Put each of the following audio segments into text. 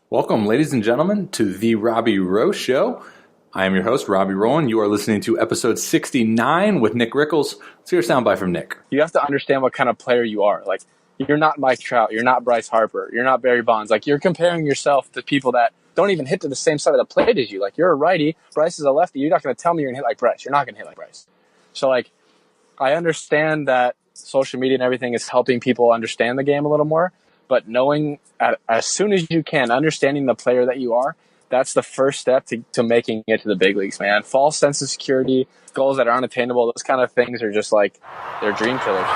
Welcome, ladies and gentlemen, to the Robby Row Show. I am your host, Robby Row, and you are listening to episode 69 with Nick Rickles. Let's hear a soundbite from Nick. You have to understand what kind of player you are. Like, you're not Mike Trout. You're not Bryce Harper. You're not Barry Bonds. Like, you're comparing yourself to people that don't even hit to the same side of the plate as you. Like, you're a righty. Bryce is a lefty. You're not going to tell me you're going to hit like Bryce. You're not going to hit like Bryce. So, like, I understand that social media and everything is helping people understand the game a little more. But knowing as soon as you can, understanding the player that you are, that's the first step to making it to the big leagues, man. False sense of security, goals that are unattainable, those kind of things are just like, they're dream killers. May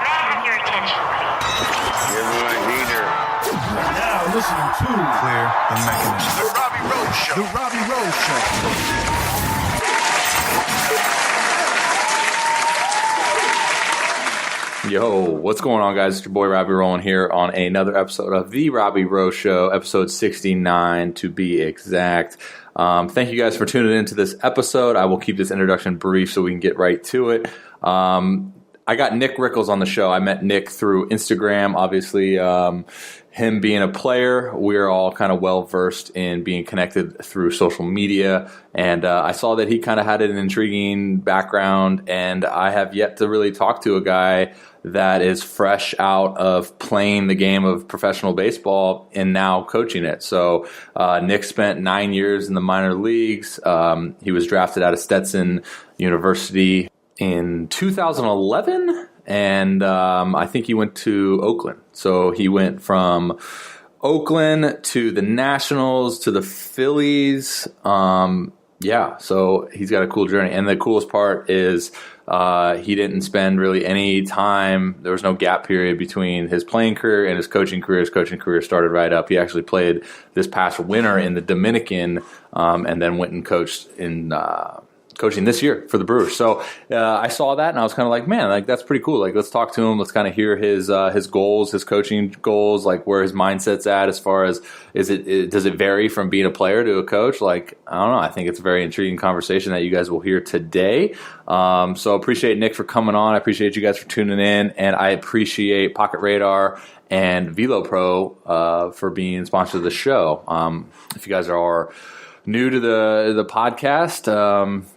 I have your attention, please? You're my heater. Now listening to Clear the Mechanism. The Robby Row Show. The Robby Row Show. Yo, what's going on, guys? It's your boy Robby Row here on another episode of the Robby Row Show, episode 69 to be exact. Thank you guys for tuning into this episode. I will keep this introduction brief so we can get right to it. I got Nick Rickles on the show. I met Nick through Instagram. Obviously, him being a player, we're all kind of well-versed in being connected through social media. And I saw that he kind of had an intriguing background, and I have yet to really talk to a guy that is fresh out of playing the game of professional baseball and now coaching it. So Nick spent 9 years in the minor leagues. He was drafted out of Stetson University in 2011, and I think he went to Oakland. So he went from Oakland to the Nationals to the Phillies. So he's got a cool journey. And the coolest part is he didn't spend really any time. There was no gap period between his playing career and his coaching career. His coaching career started right up. He actually played this past winter in the Dominican and then went and coached in coaching this year for the Brewers. So I saw that and I was kind of like, man, like that's pretty cool. Like, let's talk to him. Let's kind of hear his goals, his coaching goals, like where his mindset's at as far as does it vary from being a player to a coach? Like, I don't know. I think it's a very intriguing conversation that you guys will hear today. So appreciate Nick for coming on. I appreciate you guys for tuning in, and I appreciate Pocket Radar and Velo Pro for being sponsors of the show. If you guys are new to the podcast,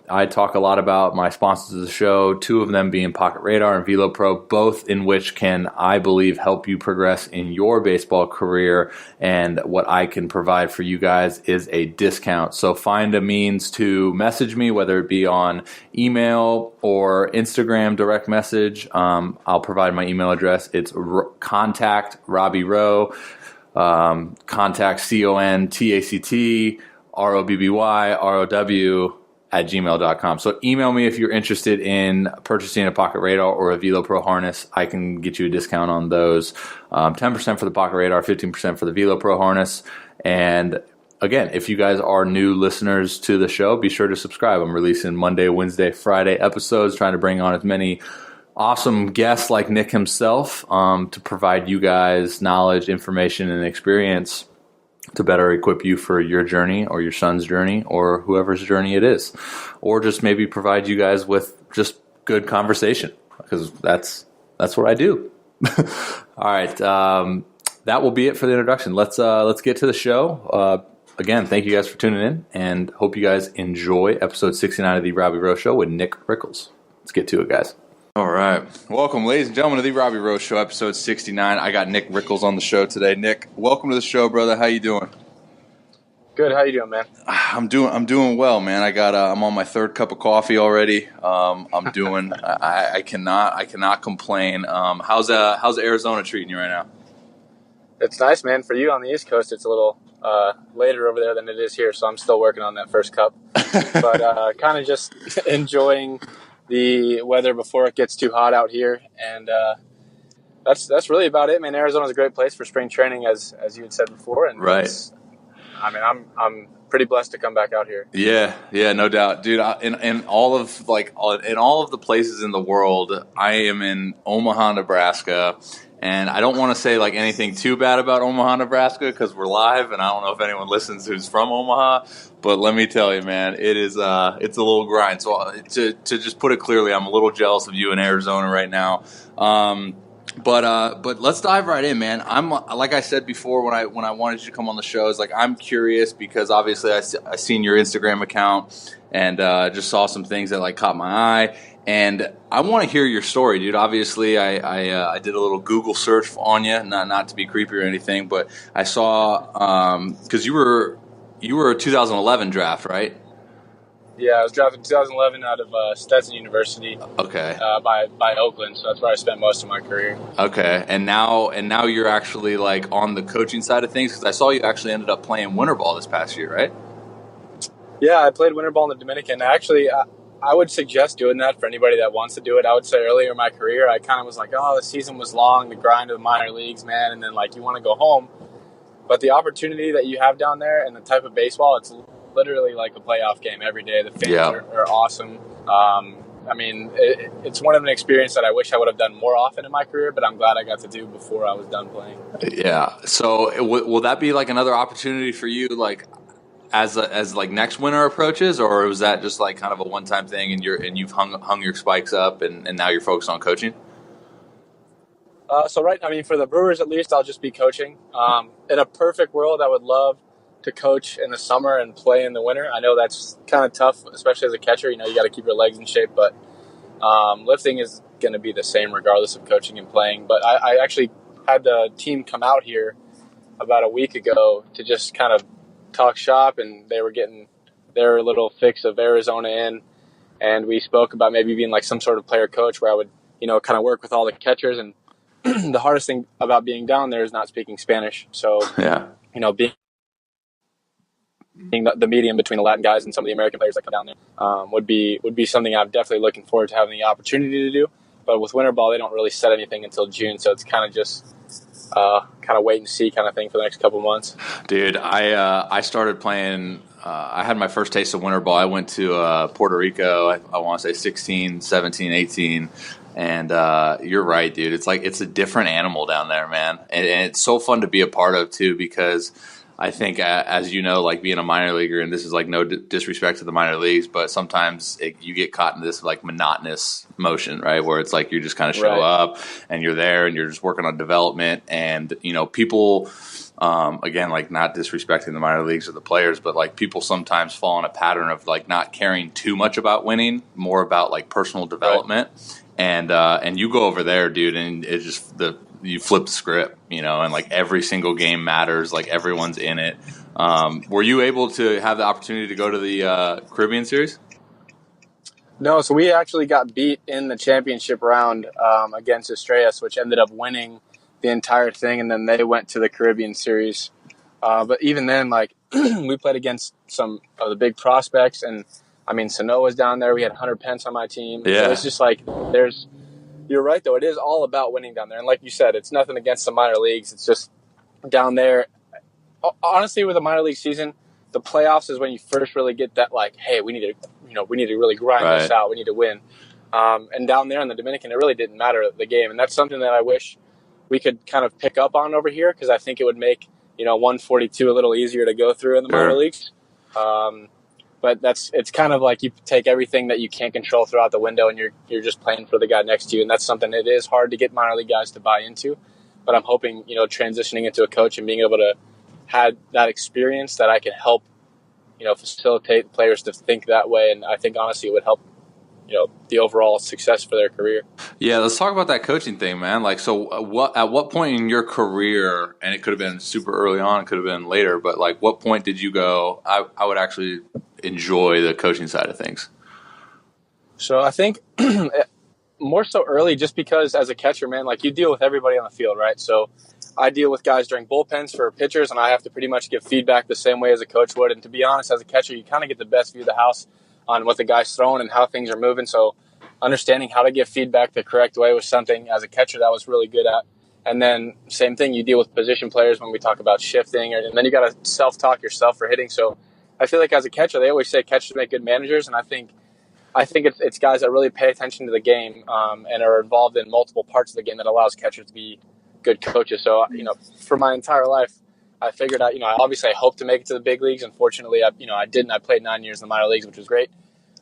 I talk a lot about my sponsors of the show, two of them being Pocket Radar and Velo Pro, both in which can, I believe, help you progress in your baseball career. And what I can provide for you guys is a discount. So find a means to message me, whether it be on email or Instagram direct message. I'll provide my email address. It's contact Robby Row, contact CONTACT ROBBYROW @gmail.com. So email me if you're interested in purchasing a Pocket Radar or a Velo Pro harness. I can get you a discount on those. 10% for the Pocket Radar, 15% for the Velo Pro harness. And again, if you guys are new listeners to the show, be sure to subscribe. I'm releasing Monday, Wednesday, Friday episodes, trying to bring on as many awesome guests like Nick himself to provide you guys knowledge, information, and experience to better equip you for your journey or your son's journey or whoever's journey it is, or just maybe provide you guys with just good conversation, because that's what I do. All right. That will be it for the introduction. Let's get to the show. Again, thank you guys for tuning in, and hope you guys enjoy episode 69 of the Robby Row Show with Nick Rickles. Let's get to it, guys. All right. Welcome, ladies and gentlemen, to the Robby Row Show, episode 69. I got Nick Rickles on the show today. Nick, welcome to the show, brother. How you doing? Good. How you doing, man? I'm doing well, man. I'm on my third cup of coffee already. I'm doing. I cannot complain. How's Arizona treating you right now? It's nice, man. For you on the East Coast, it's a little later over there than it is here, so I'm still working on that first cup. But kind of just enjoying the weather before it gets too hot out here, and that's really about it, man. Arizona's a great place for spring training, as you had said before, and right. I'm pretty blessed to come back out here. Yeah, no doubt, dude. In all of the places in the world, I am in Omaha, Nebraska. And I don't want to say like anything too bad about Omaha, Nebraska, because we're live, and I don't know if anyone listens who's from Omaha. But let me tell you, man, it's a little grind. So to just put it clearly, I'm a little jealous of you in Arizona right now. But let's dive right in, man. I'm like I said before when I wanted you to come on the show, is like I'm curious because obviously I seen your Instagram account and just saw some things that like caught my eye, and I want to hear your story, dude. Obviously, I did a little Google search on you, not to be creepy or anything, but I saw because you were a 2011 draft, right? Yeah, I was drafted in 2011 out of Stetson University. Okay. By Oakland, so that's where I spent most of my career. Okay, and now you're actually like on the coaching side of things, because I saw you actually ended up playing Winterball this past year, right? Yeah, I played Winterball in the Dominican. Actually, I would suggest doing that for anybody that wants to do it. I would say earlier in my career, I kind of was like, oh, the season was long, the grind of the minor leagues, man, and then like you want to go home. But the opportunity that you have down there and the type of baseball, it's literally like a playoff game every day. The fans are awesome. I mean, it's one of an experience that I wish I would have done more often in my career, but I'm glad I got to do before I was done playing. Yeah. So will that be like another opportunity for you, like as like next winter approaches, or was that just like kind of a one-time thing and you've hung your spikes up and now you're focused on coaching? For the Brewers at least, I'll just be coaching. In a perfect world, I would love to coach in the summer and play in the winter. I know that's kind of tough, especially as a catcher. You know, you got to keep your legs in shape, but lifting is going to be the same regardless of coaching and playing. But I actually had the team come out here about a week ago to just kind of talk shop, and they were getting their little fix of Arizona in, and we spoke about maybe being like some sort of player coach where I would, kind of work with all the catchers. And the hardest thing about being down there is not speaking Spanish. So, yeah, being the medium between the Latin guys and some of the American players that come down there would be something I'm definitely looking forward to having the opportunity to do. But with Winterball, they don't really set anything until June, so it's kind of just kind of wait and see kind of thing for the next couple months. Dude, I started playing. I had my first taste of Winterball. I went to Puerto Rico. I want to say 16, 17, 18. And you're right, dude. It's like it's a different animal down there, man. And it's so fun to be a part of too, because I think, as you know, like being a minor leaguer, and this is like no disrespect to the minor leagues, but sometimes you get caught in this like monotonous motion, right? Where it's like you just kind of show up and you're there and you're just working on development, and people, again, like not disrespecting the minor leagues or the players, but like people sometimes fall in a pattern of like not caring too much about winning, more about like personal development. Right. And you go over there, dude, and it's just you flip the script, and like every single game matters, like everyone's in it. Were you able to have the opportunity to go to the Caribbean Series? No, so we actually got beat in the championship round against Estrellas, which ended up winning the entire thing, and then they went to the Caribbean Series. But even then, like we played against some of the big prospects, and I mean, Sano was down there. We had Hunter Pence on my team. Yeah. So it's just like you're right, though. It is all about winning down there. And like you said, it's nothing against the minor leagues. It's just down there. Honestly, with a minor league season, the playoffs is when you first really get that, like, hey, we need to really grind this out. We need to win. And down there in the Dominican, it really didn't matter the game. And that's something that I wish we could kind of pick up on over here, because I think it would make, 142 a little easier to go through in the minor leagues. But it's kind of like you take everything that you can't control throughout the window, and you're just playing for the guy next to you, and that's something that is hard to get minor league guys to buy into. But I'm hoping, transitioning into a coach and being able to have that experience, that I can help, facilitate players to think that way, and I think honestly it would help, the overall success for their career. Yeah, let's talk about that coaching thing, man. Like, so at what point in your career, and it could have been super early on, it could have been later, but like what point did you go, I would actually enjoy the coaching side of things? So I think more so early, just because as a catcher, man, like you deal with everybody on the field, right? So I deal with guys during bullpens for pitchers, and I have to pretty much give feedback the same way as a coach would. And to be honest, as a catcher, you kind of get the best view of the house on what the guy's throwing and how things are moving. So understanding how to give feedback the correct way was something as a catcher that I was really good at. And then same thing, you deal with position players when we talk about shifting, and then you got to self-talk yourself for hitting. So I feel like as a catcher, they always say catchers make good managers, and I think it's guys that really pay attention to the game and are involved in multiple parts of the game that allows catchers to be good coaches. So, for my entire life, I figured out, obviously I hope to make it to the big leagues. Unfortunately, I didn't. I played 9 years in the minor leagues, which was great.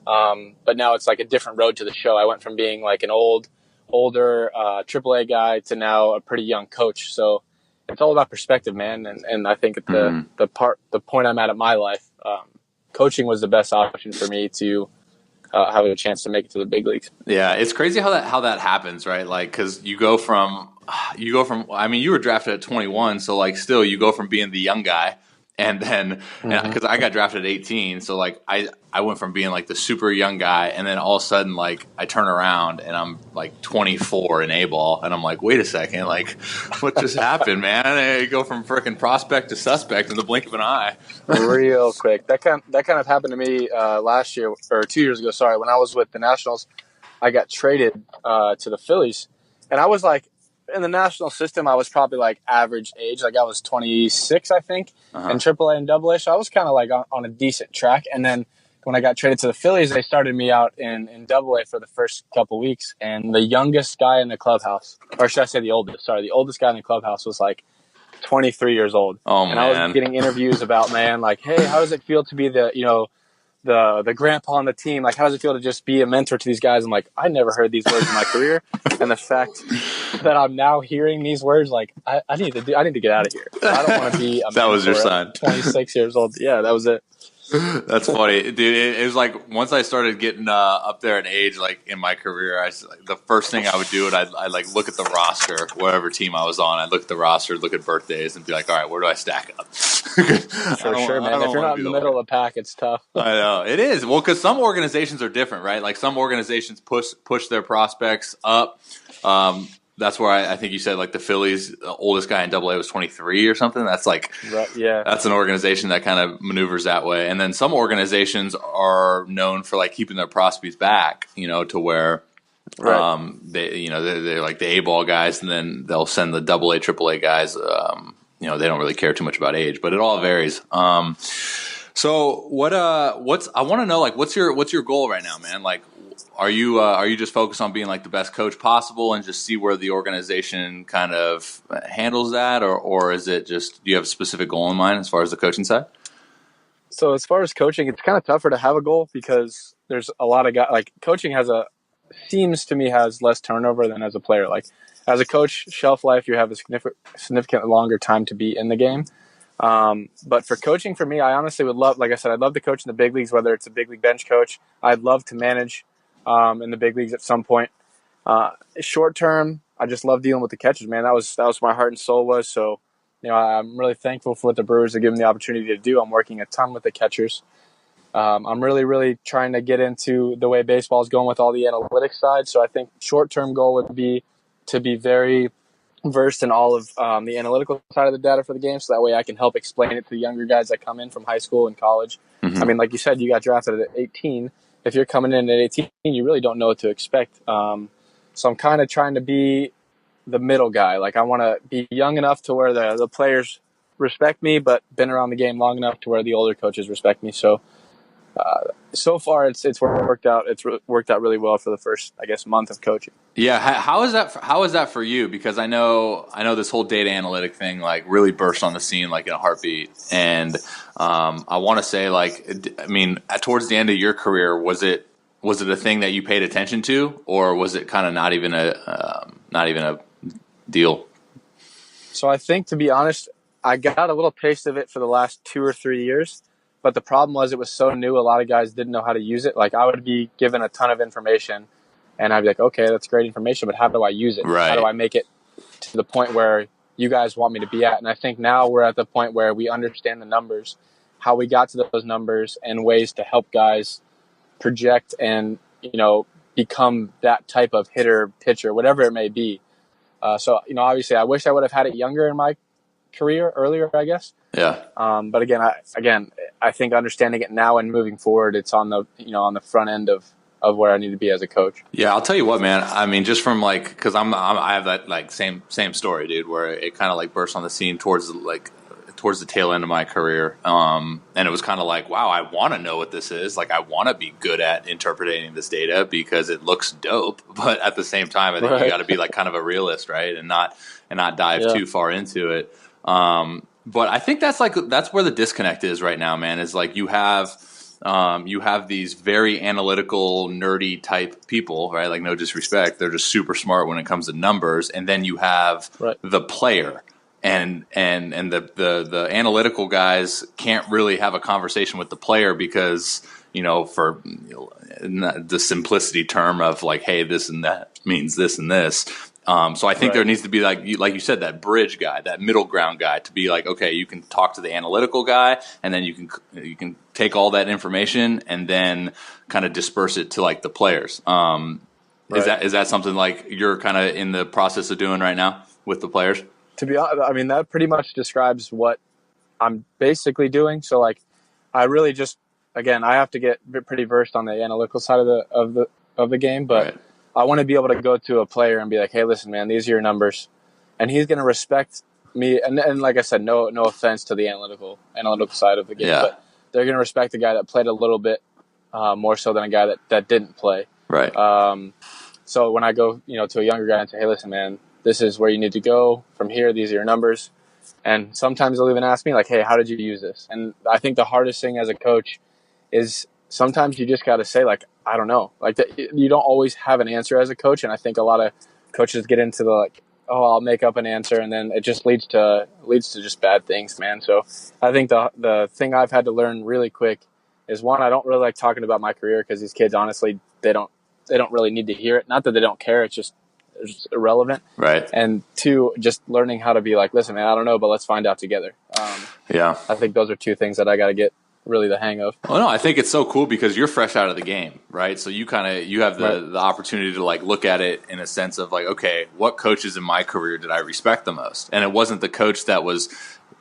But now it's like a different road to the show. I went from being like an old older AAA guy to now a pretty young coach. So it's all about perspective, man. And I think at the point I'm at my life, coaching was the best option for me to have a chance to make it to the big leagues. Yeah, it's crazy how that happens, right? Like, because you go from. I mean, you were drafted at 21, so like, still, you go from being the young guy, and then because I got drafted at 18, so like, I went from being like the super young guy, and then all of a sudden, like, I turn around and I'm like 24 in A-ball, and I'm like, wait a second, like, what just happened, man? And you go from freaking prospect to suspect in the blink of an eye, real quick. That kind of happened to me last year or 2 years ago. Sorry, when I was with the Nationals, I got traded to the Phillies, and I was like, in the national system, I was probably like average age. Like I was 26, I think, in AAA and AA. So I was kind of like on a decent track. And then when I got traded to the Phillies, they started me out in AA for the first couple weeks. And the youngest guy in the clubhouse, or should I say the oldest? Sorry, the oldest guy in the clubhouse was like 23 years old. Oh, and man. I was getting interviews about, man, like, hey, how does it feel to be the grandpa on the team? Like, how does it feel to just be a mentor to these guys? I'm like, I never heard these words in my career. And the fact that I'm now hearing these words, like, I need to get out of here. I don't want to be a mentor. That was your son. 26 years old. Yeah, that was it. That's funny, dude. It was like once I started getting up there in age, like in my career, the first thing I would do, I'd like look at the roster, whatever team I was on. I'd look at the roster, look at birthdays, and be like, all right, where do I stack up? For sure, man. If you're not in the middle of the pack, it's tough. I know it is. Well, because some organizations are different, right? Like some organizations push their prospects up. That's where I think you said like the Phillies, the oldest guy in AA was 23 or something. That's like, yeah, that's an organization that kind of maneuvers that way. And then some organizations are known for like keeping their prospects back, to where they're like the A-ball guys, and then they'll send the AA, AAA guys. They don't really care too much about age, but it all varies. So I want to know, like, what's your goal right now, man? Like, are you just focused on being like the best coach possible and just see where the organization kind of handles that, or is it just, do you have a specific goal in mind as far as the coaching side? So as far as coaching, it's kind of tougher to have a goal because there's a lot of guys. Like coaching seems to me has less turnover than as a player. Like as a coach, shelf life, you have a significantly longer time to be in the game. But for coaching, for me, I honestly would love, like I said, I'd love to coach in the big leagues, whether it's a big league bench coach. I'd love to manage in the big leagues at some point. Short term, I just love dealing with the catchers, man. That was where my heart and soul was. So, I'm really thankful for what the Brewers have given me the opportunity to do. I'm working a ton with the catchers. I'm really, really trying to get into the way baseball is going with all the analytics side. So I think short-term goal would be to be very versed in all of the analytical side of the data for the game, so that way I can help explain it to the younger guys that come in from high school and college. I mean, like you said, you got drafted at 18. If you're coming in at 18, you really don't know what to expect. So I'm kind of trying to be the middle guy. Like I want to be young enough to where the players respect me, but been around the game long enough to where the older coaches respect me. So so far it's worked out. It's worked out really well for the first, I guess, month of coaching. Yeah, how is that for you? Because I know this whole data analytic thing like really burst on the scene like in a heartbeat. And I want to say, like, I mean, towards the end of your career, was it a thing that you paid attention to, or was it kind of not even a deal? So I think, to be honest, I got a little taste of it for the last 2 or 3 years. But the problem was it was so new, a lot of guys didn't know how to use it. Like I would be given a ton of information, and I'd be like, okay, that's great information, but how do I use it? Right. How do I make it to the point where you guys want me to be at? And I think now we're at the point where we understand the numbers, how we got to those numbers, and ways to help guys project and, become that type of hitter, pitcher, whatever it may be. So, obviously I wish I would have had it younger in my career, earlier, I guess. Yeah. But again, I think understanding it now and moving forward, it's on the front end of where I need to be as a coach. Yeah, I'll tell you what, man. I mean, just from like, because I have that like same story, dude, where it kind of like burst on the scene towards the tail end of my career, and it was kind of like, wow, I want to know what this is. Like, I want to be good at interpreting this data because it looks dope. But at the same time, I think you got to be like kind of a realist, right, and not dive too far into it. But I think that's where the disconnect is right now, man. Is like you have you have these very analytical, nerdy type people, right? Like, no disrespect, they're just super smart when it comes to numbers. And then you have the player, and the analytical guys can't really have a conversation with the player because, for the simplicity term of like, hey, this and that means this and this. So I think there needs to be, like you said, that bridge guy, that middle ground guy, to be like, okay, you can talk to the analytical guy, and then you can take all that information and then kind of disperse it to like the players. Is that something like you're kind of in the process of doing right now with the players? To be honest, I mean, that pretty much describes what I'm basically doing. So like, I really just, again, I have to get pretty versed on the analytical side of the game, but I want to be able to go to a player and be like, hey, listen, man, these are your numbers. And he's going to respect me. And like I said, no offense to the analytical side of the game, but they're going to respect the guy that played a little bit more so than a guy that didn't play. Right. So when I go, to a younger guy and say, hey, listen, man, this is where you need to go from here. These are your numbers. And sometimes they'll even ask me like, hey, how did you use this? And I think the hardest thing as a coach is sometimes you just got to say, like, I don't know. Like, you don't always have an answer as a coach. And I think a lot of coaches get into the, like, oh, I'll make up an answer. And then it just leads to just bad things, man. So I think the thing I've had to learn really quick is, one, I don't really like talking about my career because these kids, honestly, they don't really need to hear it. Not that they don't care. It's just irrelevant. Right. And two, just learning how to be like, listen, man, I don't know, but let's find out together. I think those are two things that I got to get really the hang of. Well, no, I think it's so cool because you're fresh out of the game, right? So you have the opportunity to like look at it in a sense of like, okay, what coaches in my career did I respect the most? And it wasn't the coach that was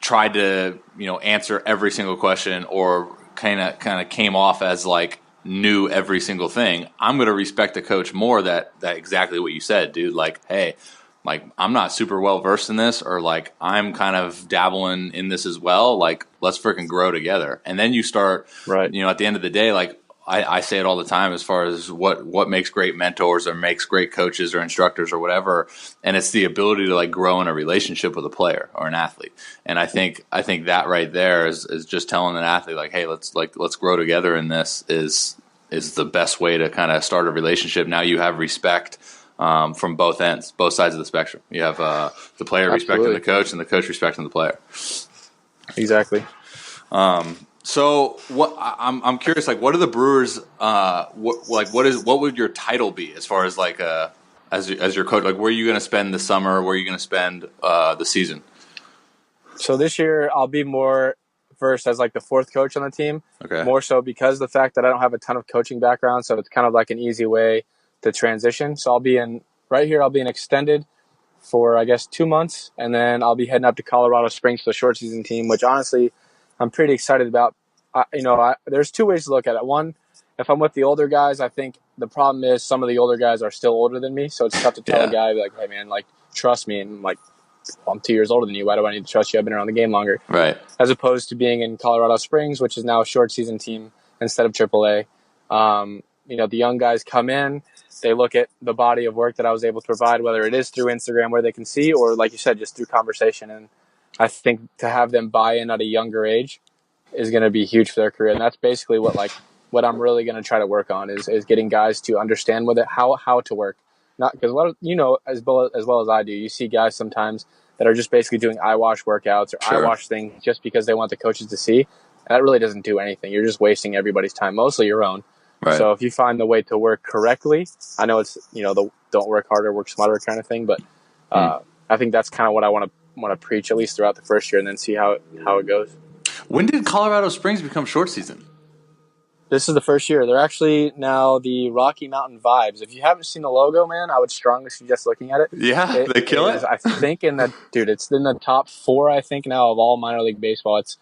tried to, answer every single question or kind of came off as like knew every single thing. I'm going to respect the coach more that exactly what you said, dude. Like, hey, like, I'm not super well versed in this, or like, I'm kind of dabbling in this as well. Like, let's freaking grow together. And then you start, at the end of the day, like I say it all the time as far as what makes great mentors or makes great coaches or instructors or whatever. And it's the ability to like grow in a relationship with a player or an athlete. And I think that right there is just telling an athlete like, hey, let's grow together in this is the best way to kind of start a relationship. Now you have respect from both ends, both sides of the spectrum. You have the player respecting the coach and the coach respecting the player. Exactly. So what I'm curious, like, what are the Brewers? What would your title be as far as like as your coach? Like, where are you going to spend the summer? Where are you going to spend the season? So this year I'll be more versed as like the fourth coach on the team. Okay. More so because of the fact that I don't have a ton of coaching background, so it's kind of like an easy way to transition. So I'll be in extended for I guess 2 months, and then I'll be heading up to Colorado Springs for the short season team, which honestly I'm pretty excited about. There's two ways to look at it. One, if I'm with the older guys, I think the problem is some of the older guys are still older than me, so it's tough to tell a guy like, hey man, like trust me, and I'm like, well, I'm 2 years older than you. Why do I need to trust you? I've been around the game longer. Right. As opposed to being in Colorado Springs, which is now a short season team instead of AAA. The young guys come in, they look at the body of work that I was able to provide, whether it is through Instagram where they can see, or like you said, just through conversation. And I think to have them buy in at a younger age is going to be huge for their career. And that's basically what I'm really going to try to work on is getting guys to understand how to work. Not because as well as I do, you see guys sometimes that are just basically doing eyewash workouts or eyewash things just because they want the coaches to see. And that really doesn't do anything. You're just wasting everybody's time, mostly your own. Right. So if you find the way to work correctly, I know it's the don't work harder, work smarter kind of thing, but I think that's kind of what I want to preach at least throughout the first year, and then see how it goes. When did Colorado Springs become short season? This is the first year. They're actually now the Rocky Mountain Vibes. If you haven't seen the logo, man, I would strongly suggest looking at it. Yeah, they kill it. I think it's in the top 4. I think now of all minor league baseball. It's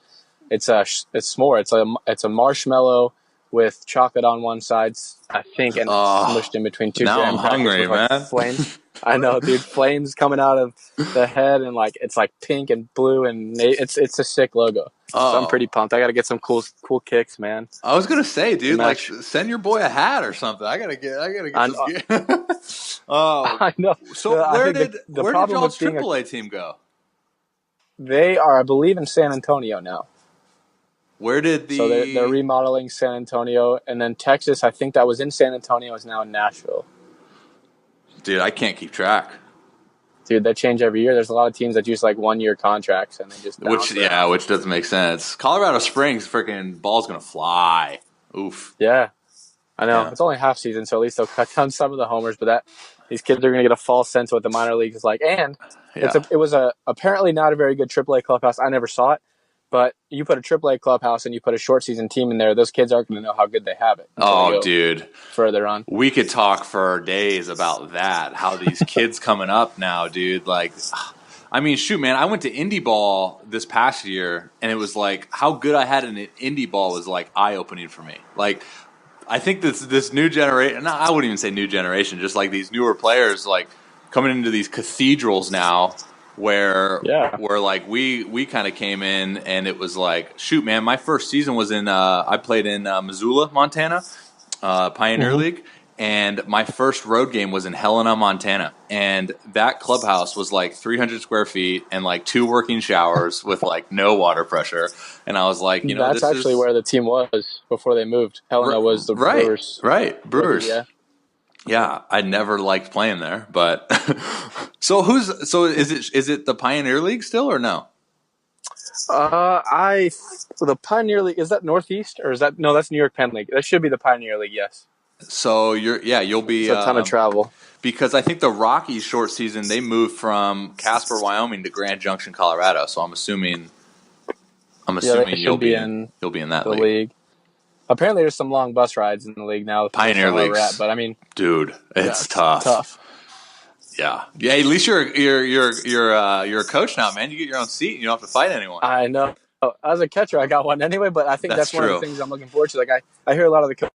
s'more. It's a marshmallow with chocolate on one side, I think, and smushed in between two. Now I'm hungry, man. Flames. I know, dude. Flames coming out of the head, and it's like pink and blue, and it's a sick logo. So I'm pretty pumped. I got to get some cool kicks, man. I was gonna say, dude, like send your boy a hat or something. I gotta get some gear. I know. So where did y'all's AAA team go? They are, I believe, in San Antonio now. Where did the? So they're remodeling San Antonio, and then Texas. I think that was in San Antonio is now in Nashville. Dude, I can't keep track. Dude, they change every year. There's a lot of teams that use like 1-year contracts, and they just bounce around. Which doesn't make sense. Colorado Springs, freaking ball's gonna fly. Oof. Yeah, I know. Yeah. It's only half season, so at least they'll cut down some of the homers. But these kids are going to get a false sense of what the minor league is like. And it was apparently not a very good AAA clubhouse. I never saw it, but you put a AAA clubhouse and you put a short season team in there, those kids aren't going to know how good they have it. Oh, dude. Further on. We could talk for days about that, how these kids coming up now, dude. Like, I mean, shoot, man, I went to indie ball this past year, and it was like how good I had in indie ball was like eye-opening for me. Like, I think this new generation, I wouldn't even say new generation, just like these newer players, like coming into these cathedrals now where like we kind of came in and it was like, shoot, man, my first season was I played in Missoula, Montana, Pioneer League. And my first road game was in Helena, Montana. And that clubhouse was like 300 square feet and like 2 working showers with like no water pressure. And I was like, that's actually where the team was before they moved. Helena was the Brewers. Right, Brewers. Yeah, I never liked playing there, but so is it the Pioneer League still or no? The Pioneer League, is that Northeast or is that no? That's New York Penn League. That should be the Pioneer League. Yes. So you'll be it's a ton of travel because I think the Rockies short season they moved from Casper, Wyoming to Grand Junction, Colorado. So I'm assuming you'll be in that league. Apparently, there's some long bus rides in the league now. Pioneer League, but I mean, dude, it's tough. Tough. Yeah. At least you're a coach now, man. You get your own seat and you don't have to fight anyone. I know. As a catcher, I got one anyway, but I think that's one of the things I'm looking forward to. Like I hear a lot of the coaches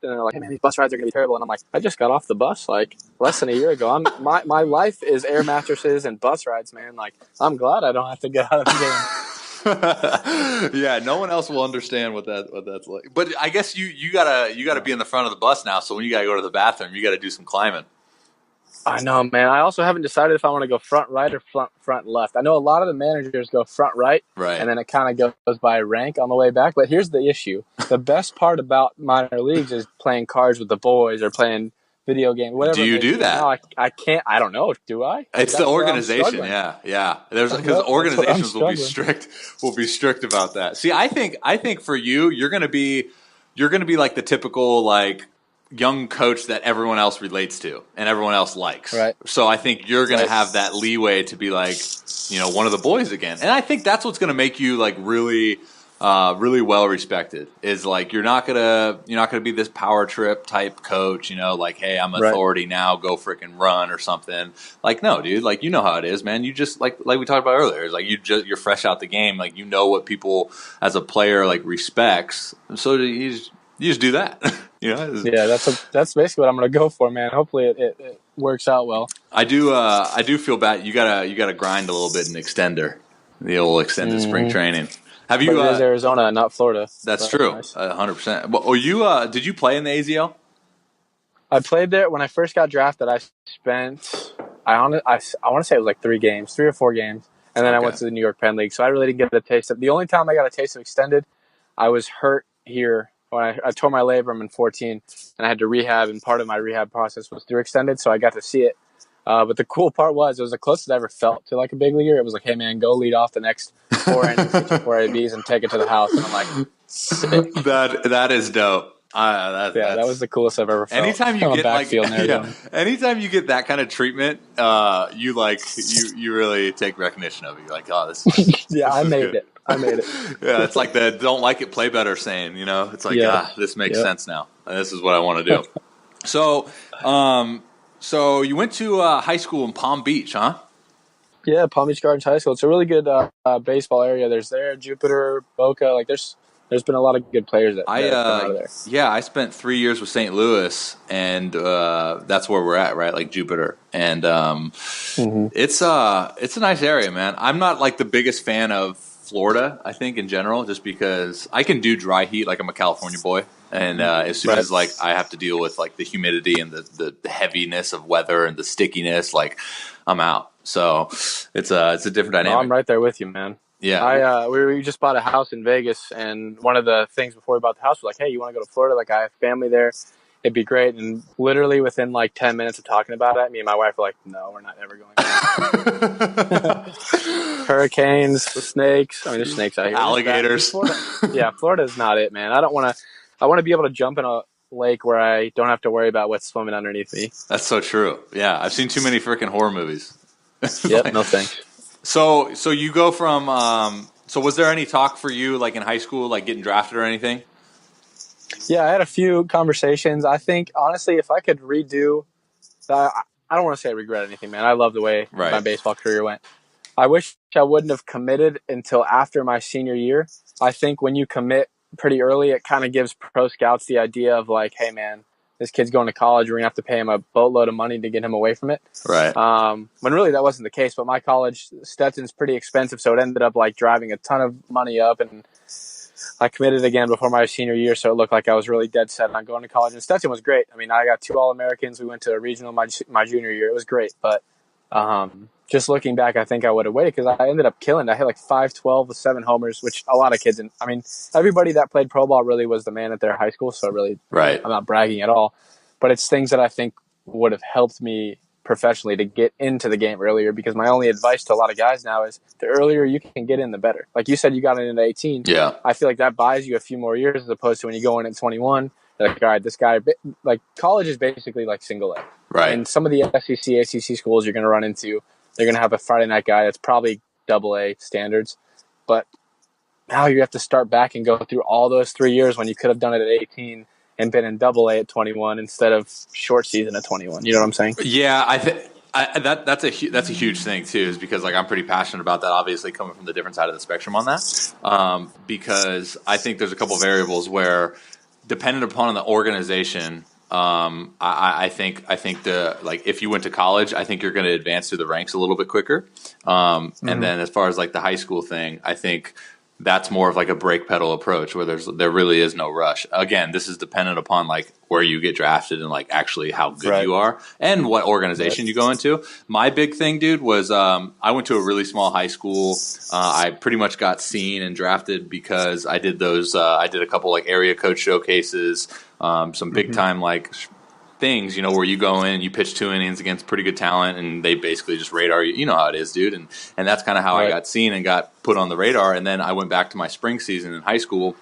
and they're like, "Hey man, these bus rides are gonna be terrible," and I'm like, "I just got off the bus like less than a year ago. My life is air mattresses and bus rides, man. Like I'm glad I don't have to get out of the game." Yeah, no one else will understand what that's like. But I guess you gotta be in the front of the bus now. So when you gotta go to the bathroom, you gotta do some climbing. I know, man. I also haven't decided if I want to go front right or front left. I know a lot of the managers go front right, and then it kind of goes by rank on the way back. But here's the issue: the best part about minor leagues is playing cards with the boys or playing video games. Whatever. Do you do that? No, I can't. I don't know. Do I? It's the organization. Yeah. There's because organizations will be strict about that. See, I think for you're gonna be like the typical like young coach that everyone else relates to and everyone else likes. Right. So I think you're going to have that leeway to be like, one of the boys again. And I think that's what's going to make you like really, really well respected is like, you're not going to be this power trip type coach, like, hey, I'm authority now, go freaking run or something. Like, no, dude, like, you know how it is, man. You just like we talked about earlier, it's like you're fresh out the game. Like, what people as a player like respects. So you just do that. Yeah, that's basically what I'm going to go for, man. Hopefully it works out well. I do feel bad. You gotta grind a little bit in extender, the old extended spring training. Have you? But it is Arizona, not Florida. That's true, 100%. Well, did you play in the AZL? I played there when I first got drafted. I spent I want to say it was like 3 or 4 games, and then I went to the New York Penn League. So I really didn't get a taste of. The only time I got a taste of extended, I was hurt here. When I tore my labrum in 14 and I had to rehab, and part of my rehab process was through extended, so I got to see it. But the cool part was it was the closest I ever felt to like a big leaguer. It was like, hey man, go lead off the next 4 innings, get your 4 ABs and take it to the house. And I'm like, sick. That is dope. That was the coolest I've ever felt. Anytime you get anytime you get that kind of treatment, you really take recognition of it. You're like, oh, this I made it. Yeah, it's like the "don't like it, play better" saying. It's like this makes sense now. And this is what I want to do. So you went to high school in Palm Beach, huh? Yeah, Palm Beach Gardens High School. It's a really good baseball area. There's Jupiter, Boca. Like there's been a lot of good players that come out of there. Yeah, I spent 3 years with St. Louis, and that's where we're at, right? Like Jupiter, and it's a nice area, man. I'm not like the biggest fan of Florida, I think in general, just because I can do dry heat, like I'm a California boy, and as soon as like I have to deal with like the humidity and the heaviness of weather and the stickiness, like I'm out. So it's a different dynamic. I'm right there with you, man. Yeah. We just bought a house in Vegas, and one of the things before we bought the house was like, hey, you want to go to Florida? Like, I have family there. It'd be great. And literally within like 10 minutes of talking about it, me and my wife were like, no, we're not ever going. Hurricanes, snakes. I mean, there's snakes out here. Alligators. Florida is not it, man. I want to be able to jump in a lake where I don't have to worry about what's swimming underneath me. That's so true. Yeah, I've seen too many freaking horror movies. Yep, no thanks. So you go from so was there any talk for you like in high school, like getting drafted or anything? Yeah, I had a few conversations. I think honestly, if I could redo, I don't want to say I regret anything, man. I love the way my baseball career went. I wish I wouldn't have committed until after my senior year. I think when you commit pretty early, it kind of gives pro scouts the idea of like, hey, man, this kid's going to college. We're going to have to pay him a boatload of money to get him away from it. Right. When really that wasn't the case. But my college, Stetson's pretty expensive, so it ended up like driving a ton of money up. And I committed again before my senior year, so it looked like I was really dead set on going to college. And Stetson was great. I mean, I got 2 All-Americans. We went to a regional my junior year. It was great. But just looking back, I think I would have waited because I ended up killing. I hit like 512 with 7 homers, which a lot of kids. I mean, everybody that played pro ball really was the man at their high school. So really, I'm not bragging at all. But it's things that I think would have helped me professionally to get into the game earlier, because my only advice to a lot of guys now is the earlier you can get in, the better. Like you said, you got in at 18. Yeah. I feel like that buys you a few more years as opposed to when you go in at 21. Like, all right, this guy, like college is basically like single A. Right. And some of the SEC, ACC schools you're going to run into, they're going to have a Friday night guy that's probably double A standards. But now you have to start back and go through all those 3 years when you could have done it at 18 and been in double A at 21 instead of short season at 21. You know what I'm saying? Yeah, that's a huge thing too, is because like I'm pretty passionate about that. Obviously, coming from the different side of the spectrum on that, because I think there's a couple variables where, dependent upon the organization, I think the like if you went to college, I think you're going to advance through the ranks a little bit quicker. And then as far as like the high school thing, I think that's more of like a brake pedal approach where there really is no rush. Again, this is dependent upon like where you get drafted and like actually how good you are and what organization you go into. My big thing, dude, was I went to a really small high school. I pretty much got seen and drafted because I did those. I did a couple like area coach showcases, some big time like things, you know, where you go in, you pitch 2 innings against pretty good talent, and they basically just radar you. You know how it is, dude. And that's kind of how I got seen and got put on the radar. And then I went back to my spring season in high school,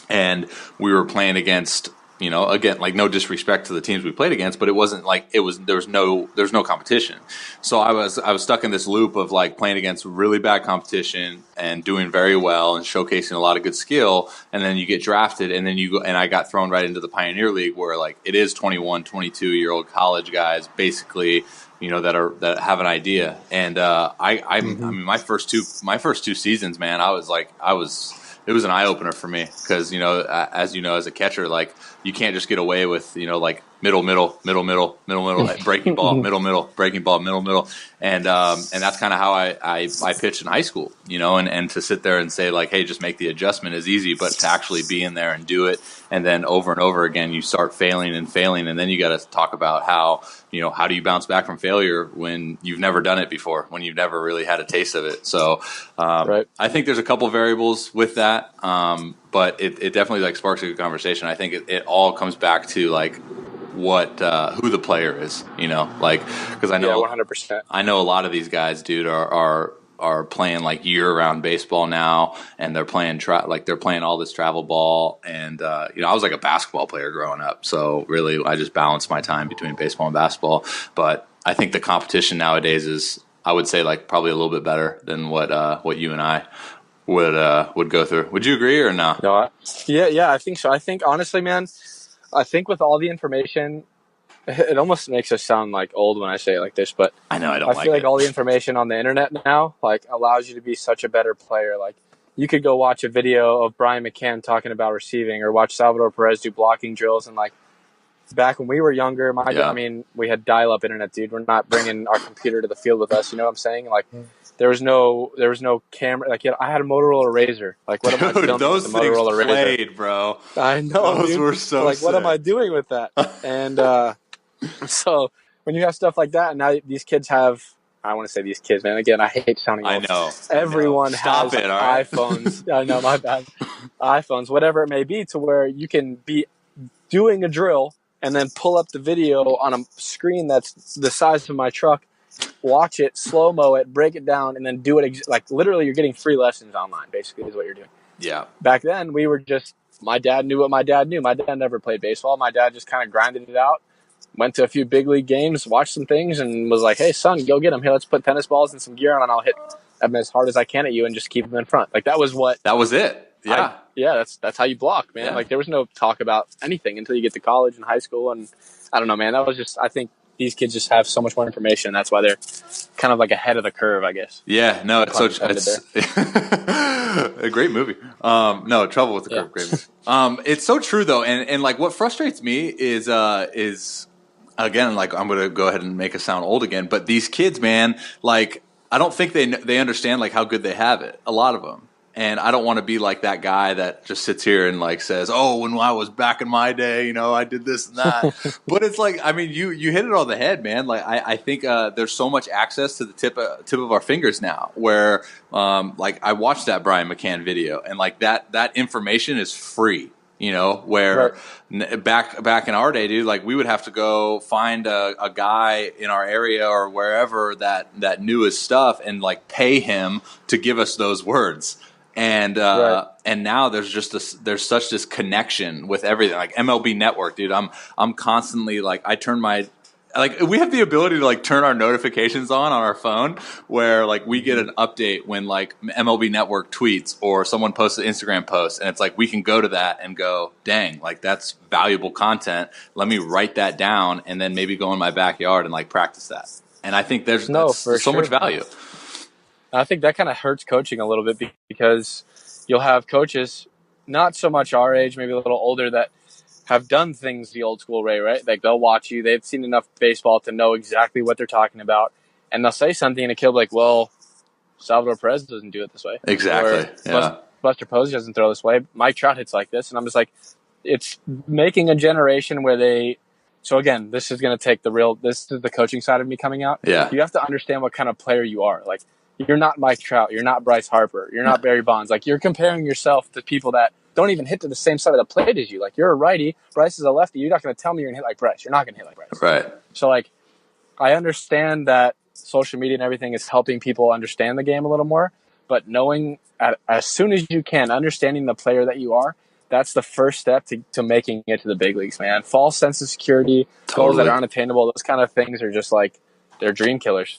and we were playing against, you know, again, like no disrespect to the teams we played against, but it wasn't like there was no competition. So I was stuck in this loop of like playing against really bad competition and doing very well and showcasing a lot of good skill. And then you get drafted, and then you go, and I got thrown right into the Pioneer League, where like it is 21, 22-year-old college guys basically, you know, that have an idea. And I mean, my first two seasons, man, it was an eye opener for me, because, you know, as you know, as a catcher, like you can't just get away with, you know, like middle, breaking ball, middle, breaking ball, middle. And that's kind of how I pitched in high school, you know, and to sit there and say like, hey, just make the adjustment is easy, but to actually be in there and do it, and then over and over again, you start failing, and then you got to talk about how, you know, how do you bounce back from failure when you've never done it before, when you've never really had a taste of it. So I think there's a couple variables with that, but it definitely like sparks a good conversation. I think it all comes back to like who the player is, you know, like, because I know 100%. I know a lot of these guys, dude, are playing like year-round baseball now, and they're playing they're playing all this travel ball. And you know, I was like a basketball player growing up, so really I just balanced my time between baseball and basketball. But I think the competition nowadays is, I would say, like probably a little bit better than what you and I would go through. Would you agree or not? No, yeah, I think so. I think honestly, man, I think with all the information, it almost makes us sound like old when I say it like this, but I know I feel like all the information on the internet now like allows you to be such a better player. Like you could go watch a video of Brian McCann talking about receiving, or watch Salvador Perez do blocking drills, and like back when we were younger, I mean, we had dial-up internet, dude. We're not bringing our computer to the field with us. You know what I'm saying? Like, there was no camera. Like, I had a Motorola Razr. Like, what am I filming those with the Motorola things Razr? played, bro. I know, those dude. were so like, sick. what am I doing with that? And so when you have stuff like that, and now these kids have I want to say these kids, man. Again, I hate sounding old. I know. Everyone Stop has it, all right? iPhones. I know, my bad. iPhones, whatever it may be, to where you can be doing a drill and then pull up the video on a screen that's the size of my truck, watch it, slow-mo it, break it down, and then do it. Like, literally, you're getting free lessons online, basically, is what you're doing. Yeah. Back then, we were just, my dad knew what my dad knew. My dad never played baseball. My dad just kind of grinded it out, went to a few big league games, watched some things, and was like, hey, son, go get them. Here, let's put tennis balls and some gear on, and I'll hit them as hard as I can at you and just keep them in front. Like, that was what... That was it. Yeah. That's how you block, man. Yeah. Like, there was no talk about anything until you get to college and high school, and I don't know, man. That was just... I think these kids just have so much more information. That's why they're kind of like ahead of the curve, I guess. Yeah, no, it's a great movie. No, Trouble with the Curve, great movie. It's so true though, and like what frustrates me is again, like I'm gonna go ahead and make us sound old again, but these kids, man, like I don't think they understand like how good they have it. A lot of them. And I don't want to be like that guy that just sits here and like says, "Oh, when I was back in my day, you know, I did this and that." But it's like, I mean, you hit it on the head, man. Like I think there's so much access to the tip of our fingers now. Where like I watched that Brian McCann video, and like that information is free. You know, where back in our day, dude, like we would have to go find a guy in our area or wherever that knew his stuff and like pay him to give us those words. And and now there's just there's such this connection with everything, like MLB Network, dude. I'm constantly like we have the ability to like turn our notifications on our phone, where like we get an update when like MLB Network tweets or someone posts an Instagram post, and it's like we can go to that and go, dang, like that's valuable content. Let me write that down and then maybe go in my backyard and like practice that. And I think there's so much value. I think that kind of hurts coaching a little bit because you'll have coaches, not so much our age, maybe a little older, that have done things the old school way, right? Like they'll watch you, they've seen enough baseball to know exactly what they're talking about, and they'll say something and a kid will be like, well, Salvador Perez doesn't do it this way. Exactly. Or Buster Posey doesn't throw this way. Mike Trout hits like this. And I'm just like, it's making a generation where they... So again, this is going to take this is the coaching side of me coming out. Yeah. You have to understand what kind of player you are. Like, you're not Mike Trout. You're not Bryce Harper. You're not Barry Bonds. Like, you're comparing yourself to people that don't even hit to the same side of the plate as you. Like, you're a righty. Bryce is a lefty. You're not going to tell me you're going to hit like Bryce. You're not going to hit like Bryce. Right. So, like, I understand that social media and everything is helping people understand the game a little more. But knowing as soon as you can, understanding the player that you are, that's the first step to making it to the big leagues, man. False sense of security, goals that are unattainable, those kind of things are just like, they're dream killers.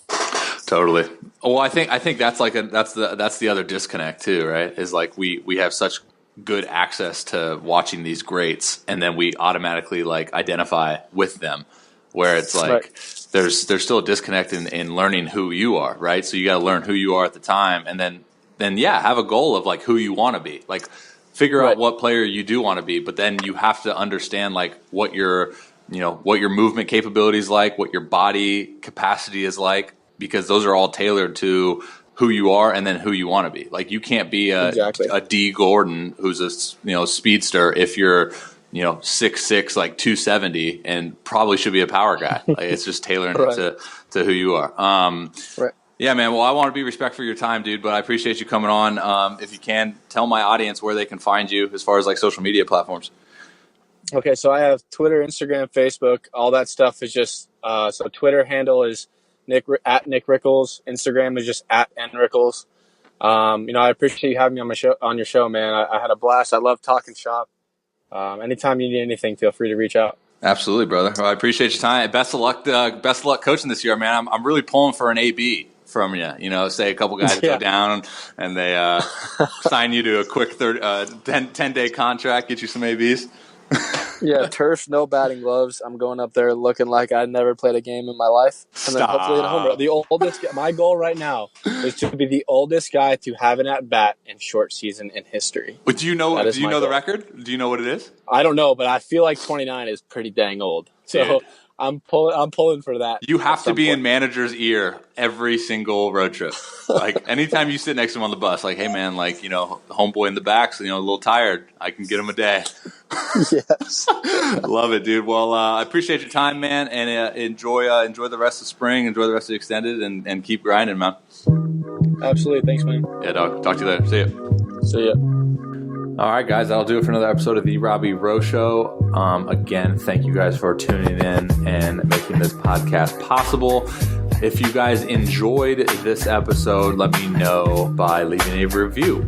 Totally. Well, I think that's like that's the other disconnect too, right? Is like we have such good access to watching these greats, and then we automatically like identify with them, where it's like there's still a disconnect in learning who you are, right? So you got to learn who you are at the time, and then have a goal of like who you want to be, like figure out what player you do want to be, but then you have to understand like what your movement capability is like, what your body capacity is like, because those are all tailored to who you are and then who you want to be. Like you can't be a D Gordon who's a speedster if you're 6'6", like 270, and probably should be a power guy. Like it's just tailoring it to who you are. Yeah, man. Well, I want to be respectful of your time, dude, but I appreciate you coming on. If you can, tell my audience where they can find you as far as like social media platforms. Okay, so I have Twitter, Instagram, Facebook. All that stuff is just so Twitter handle is at Nick Rickles. Instagram is just at @NRickles. I appreciate you having me on your show, man. I had a blast. I love talking shop. Anytime you need anything, feel free to reach out. Absolutely, brother. Well, I appreciate your time. Best of luck. Best of luck coaching this year, man. I'm really pulling for an AB from you. Say a couple guys go down and they sign you to a quick 10-day contract, get you some ABs. Yeah, turf, no batting gloves. I'm going up there looking like I never played a game in my life, and then hopefully hit a home run. The oldest. My goal right now is to be the oldest guy to have an at bat in short season in history. But do you know the record? Do you know what it is? I don't know, but I feel like 29 is pretty dang old. So dude, I'm pulling for that. You have to be in manager's ear every single road trip. Like anytime you sit next to him on the bus, like, hey man, like homeboy in the back's a little tired. I can get him a day. Yes. Love it, dude. Well, I appreciate your time, man, and enjoy the rest of spring, enjoy the rest of the extended, and keep grinding, man. Absolutely. Thanks, man. Yeah, dog. Talk to you later. See ya. See ya. All right, guys, that'll do it for another episode of the Robby Row Show. Again, thank you guys for tuning in and making this podcast possible. If you guys enjoyed this episode, let me know by leaving a review.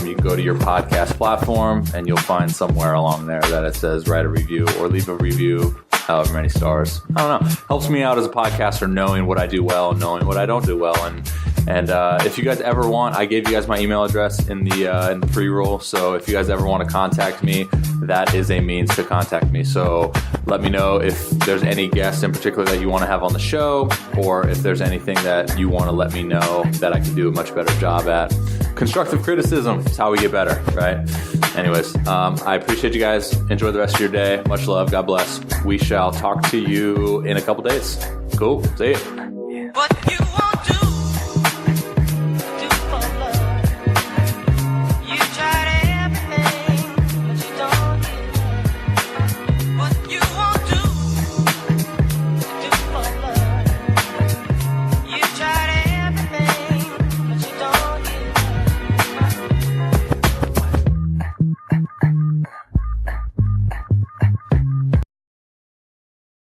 You can go to your podcast platform and you'll find somewhere along there that it says write a review or leave a review, however many stars. I don't know. Helps me out as a podcaster knowing what I do well and knowing what I don't do well. And if you guys ever want, I gave you guys my email address in the pre-roll. So if you guys ever want to contact me, that is a means to contact me. So let me know if there's any guests in particular that you want to have on the show, or if there's anything that you want to let me know that I can do a much better job at. Constructive criticism is how we get better, right? Anyways, I appreciate you guys. Enjoy the rest of your day. Much love. God bless. We shall talk to you in a couple days. Cool. See you.